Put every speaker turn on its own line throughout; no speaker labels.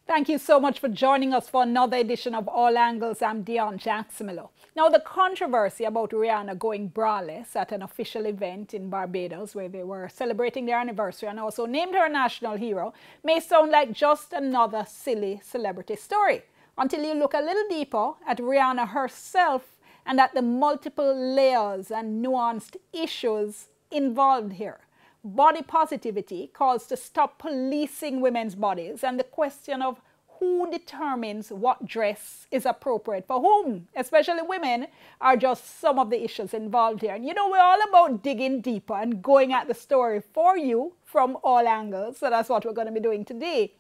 Thank you so much for joining us for another edition of All Angles. I'm Dion Jackson. Now, the controversy about Rihanna going braless at an official event in Barbados where they were celebrating their anniversary and also named her a national hero may sound like just another silly celebrity story until you look a little deeper at Rihanna herself and at the multiple layers and nuanced issues involved here. Body positivity calls to stop policing women's bodies, and the question of who determines what dress is appropriate for whom, especially women, are just some of the issues involved here. And you know, we're all about digging deeper and going at the story for you from all angles, so that's what we're going to be doing today.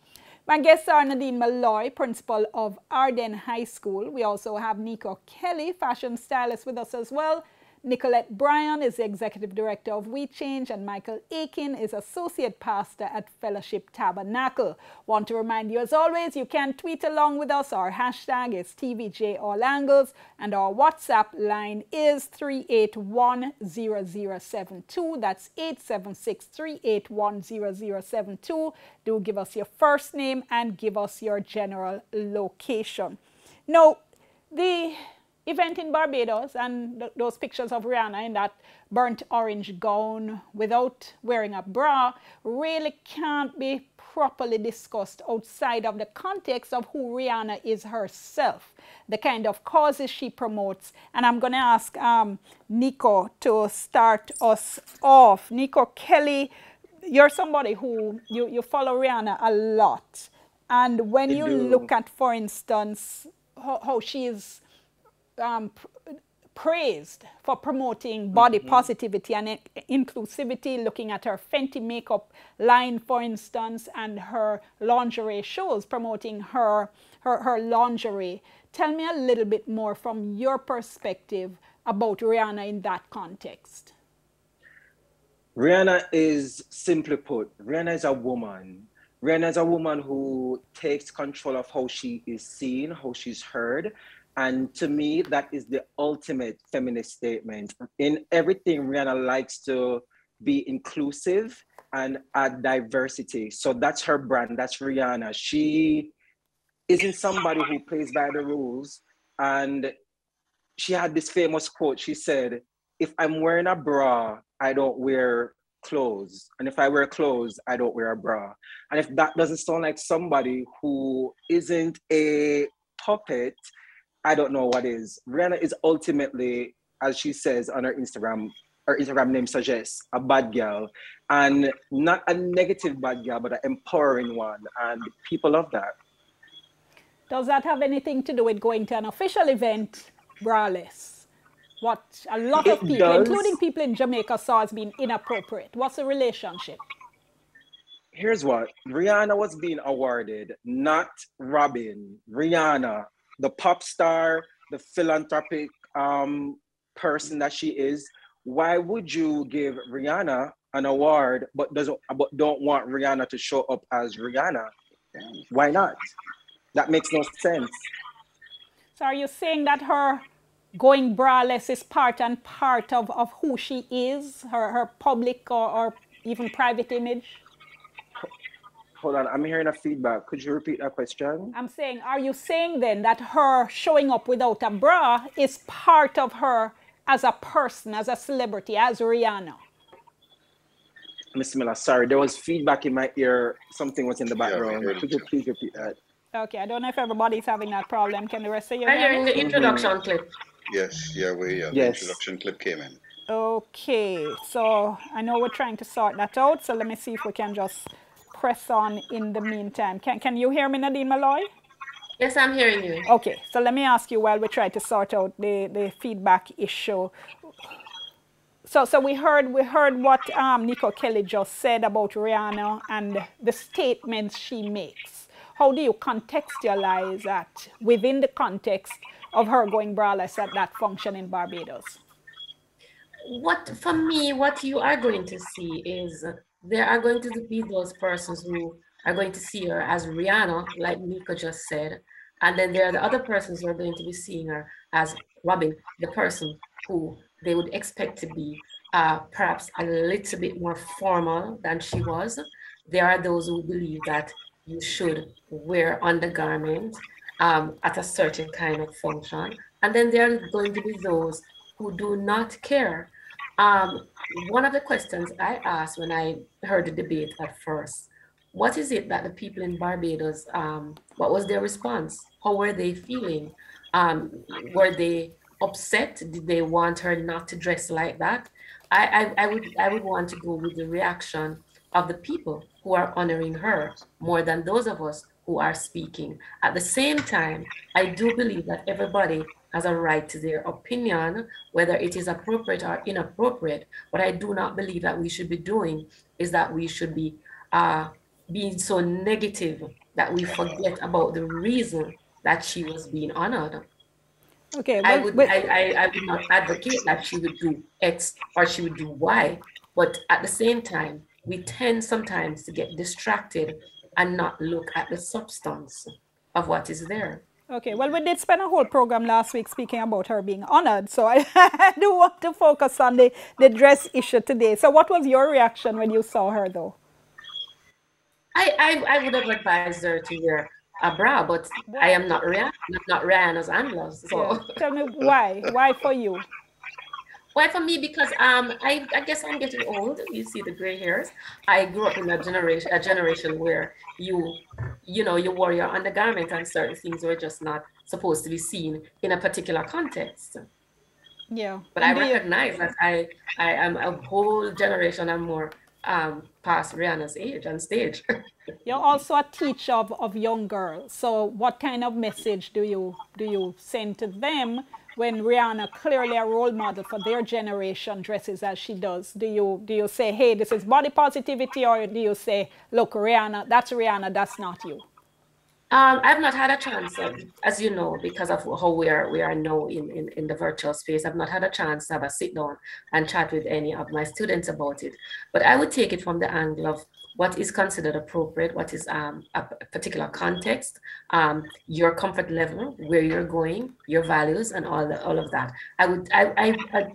My guests are Nadine Malloy, principal of Arden High School. We also have Nico Kelly, fashion stylist, with us as well. Nicolette Bryan is the executive director of We Change, and Michael Aiken is associate pastor at Fellowship Tabernacle. Want to remind you, as always, you can tweet along with us. Our hashtag is TVJ All Angles, and our WhatsApp line is 3810072. That's 876-3810072. Do give us your first name and give us your general location. Now, the event in Barbados and those pictures of Rihanna in that burnt orange gown without wearing a bra really can't be properly discussed outside of the context of who Rihanna is herself, the kind of causes she promotes. And I'm going to ask Nico to start us off. Nico Kelly, you're somebody who you follow Rihanna a lot. And when you look at, for instance, how she is praised for promoting body positivity and inclusivity, looking at her Fenty makeup line, for instance, and her lingerie shows promoting her lingerie. Tell me a little bit more from your perspective about Rihanna in that context.
Rihanna is, simply put, Rihanna is a woman. Rihanna is a woman who takes control of how she is seen, how she's heard. And to me, that is the ultimate feminist statement. In everything, Rihanna likes to be inclusive and add diversity. So that's her brand, that's Rihanna. She isn't somebody who plays by the rules. And she had this famous quote. She said, if I'm wearing a bra, I don't wear clothes. And if I wear clothes, I don't wear a bra. And if that doesn't sound like somebody who isn't a puppet, I don't know what is. Rihanna is ultimately, as she says on her Instagram name suggests, a bad girl. And not a negative bad girl, but an empowering one. And people love that.
Does that have anything to do with going to an official event braless? What a lot of people, including people in Jamaica, saw as being inappropriate. What's the relationship?
Here's what. Rihanna was being awarded, not Robin. Rihanna, the pop star, the philanthropic person that she is. Why would you give Rihanna an award but don't want Rihanna to show up as Rihanna? Why not? That makes no sense.
So are you saying that her going braless is part and part of who she is, her public or even private image?
Hold on, I'm hearing a feedback. Could you repeat that question?
I'm saying, are you saying then that her showing up without a bra is part of her as a person, as a celebrity, as Rihanna?
Miss Miller, sorry, there was feedback in my ear. Something was in the background. Could you please repeat that?
Okay, I don't know if everybody's having that problem. Can the rest of you
hear in the introduction clip?
Yes, the introduction clip came in.
Okay, so I know we're trying to sort that out, so let me see if we can just press on in the meantime. Can you hear me, Nadine Malloy?
Yes, I'm hearing you.
Okay, so let me ask you while we try to sort out the feedback issue. So we heard what Nico Kelly just said about Rihanna and the statements she makes. How do you contextualize that within the context of her going braless at that function in Barbados?
For me, what you are going to see is there are going to be those persons who are going to see her as Rihanna, like Nico just said. And then there are the other persons who are going to be seeing her as Robin, the person who they would expect to be perhaps a little bit more formal than she was. There are those who believe that you should wear undergarment at a certain kind of function. And then there are going to be those who do not care. One of the questions I asked when I heard the debate at first, what is it that the people in Barbados, what was their response? How were they feeling? Were they upset? Did they want her not to dress like that? I would want to go with the reaction of the people who are honoring her more than those of us who are speaking. At the same time, I do believe that everybody has a right to their opinion, whether it is appropriate or inappropriate. What I do not believe that we should be doing is that we should be being so negative that we forget about the reason that she was being honored.
Okay, well,
I would not advocate that she would do X or she would do Y, but at the same time, we tend sometimes to get distracted and not look at the substance of what is there.
Okay, well, we did spend a whole program last week speaking about her being honored, so I do want to focus on the dress issue today. So what was your reaction when you saw her, though?
I would have advised her to wear a bra, but I am not Rihanna. I'm not Rihanna's handler. So
yeah. Tell me why? Why for you?
Why for me? Because I guess I'm getting old. You see the gray hairs. I grew up in a generation where you wore your undergarment and certain things were just not supposed to be seen in a particular context.
Yeah.
But I recognize that I am a whole generation and more past Rihanna's age and stage.
You're also a teacher of young girls. So what kind of message do you send to them when Rihanna, clearly a role model for their generation, dresses as she does? Do you say, hey, this is body positivity, or do you say, look, Rihanna, that's not you?
I've not had a chance, as you know, because of how we are now in the virtual space. I've not had a chance to have a sit down and chat with any of my students about it. But I would take it from the angle of what is considered appropriate, what is a particular context, your comfort level, where you're going, your values, and all of that. I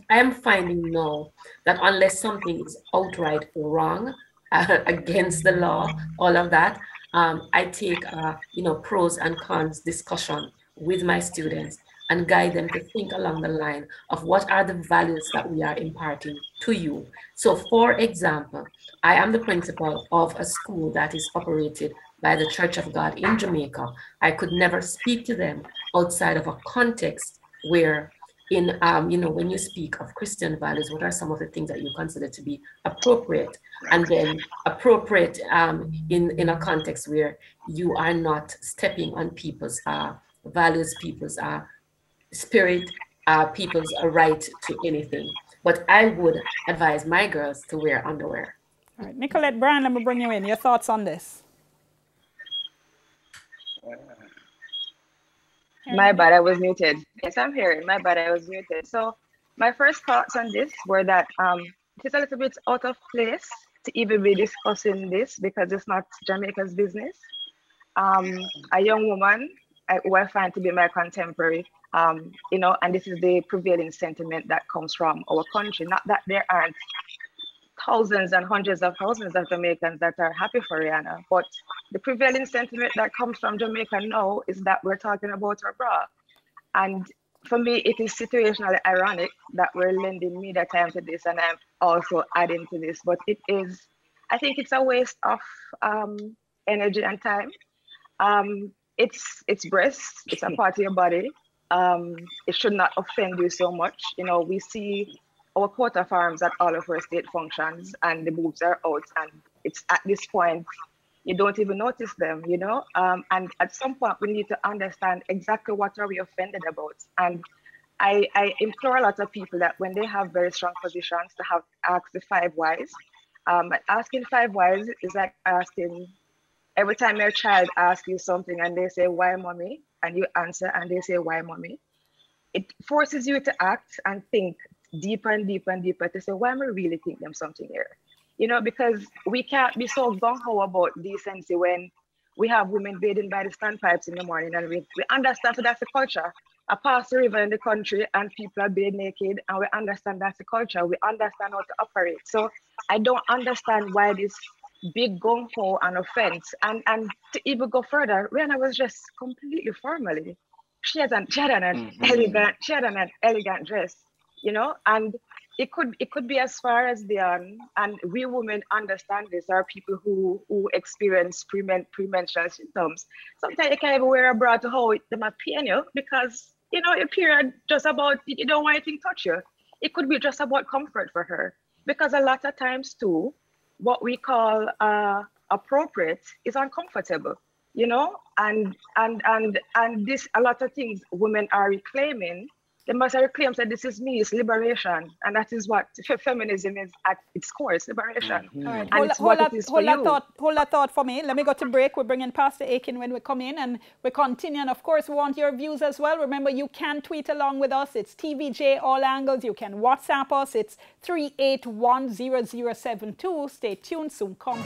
am finding now that unless something is outright wrong, against the law, all of that, I take pros and cons discussion with my students and guide them to think along the line of what are the values that we are imparting to you. So for example, I am the principal of a school that is operated by the Church of God in Jamaica. I could never speak to them outside of a context where when you speak of Christian values, what are some of the things that you consider to be appropriate? And then appropriate in a context where you are not stepping on people's values, people's spirit, people's right to anything. But I would advise my girls to wear underwear.
All right, Nicolette Brand, let me bring you in. Your thoughts on this?
My bad, I was muted. Yes, I'm here. My bad, I was muted. So my first thoughts on this were that it's a little bit out of place to even be discussing this because it's not Jamaica's business. A young woman who I find to be my contemporary, and this is the prevailing sentiment that comes from our country. Not that there aren't thousands and hundreds of thousands of Jamaicans that are happy for Rihanna, but the prevailing sentiment that comes from Jamaica now is that we're talking about her bra. And for me, it is situationally ironic that we're lending media time to this and I'm also adding to this, but I think it's a waste of energy and time. It's breasts, it's a part of your body. It should not offend you so much. We see our coat of arms at all of our state functions and the boobs are out, and it's at this point you don't even notice them, and at some point we need to understand exactly what are we offended about. And I implore a lot of people that when they have very strong positions to ask the 5 whys. Asking 5 whys is like asking, every time your child asks you something and they say, why mommy? And you answer and they say, why mommy? It forces you to act and think deeper and deeper and deeper to say, why am I really think them something here? Because we can't be so gung-ho about decency when we have women bathing by the standpipes in the morning, and we understand that that's the culture. I pass the river in the country and people are bathed naked, and we understand that's the culture. We understand how to operate. So I don't understand why this big gung-ho and offense. And to even go further, Rihanna was dressed completely formally. She had an elegant dress, you know, and it could be as far as and we women understand this, are people who experience premenstrual symptoms. Sometimes you can't even wear a bra to how it might pain you, because you know your period just about, you don't want anything to touch you. It could be just about comfort for her, because a lot of times too, what we call appropriate is uncomfortable, you know, and this, a lot of things women are reclaiming. They must reclaim that this is me, it's liberation, and that is what feminism is at its core, it's liberation.
All right,
and
hold that thought for me. Let me go to break. We're bringing Pastor Aiken when we come in, and we continue. And of course, we want your views as well. Remember, you can tweet along with us. It's TVJ All Angles. You can WhatsApp us. It's 3810072. Stay tuned. Soon come.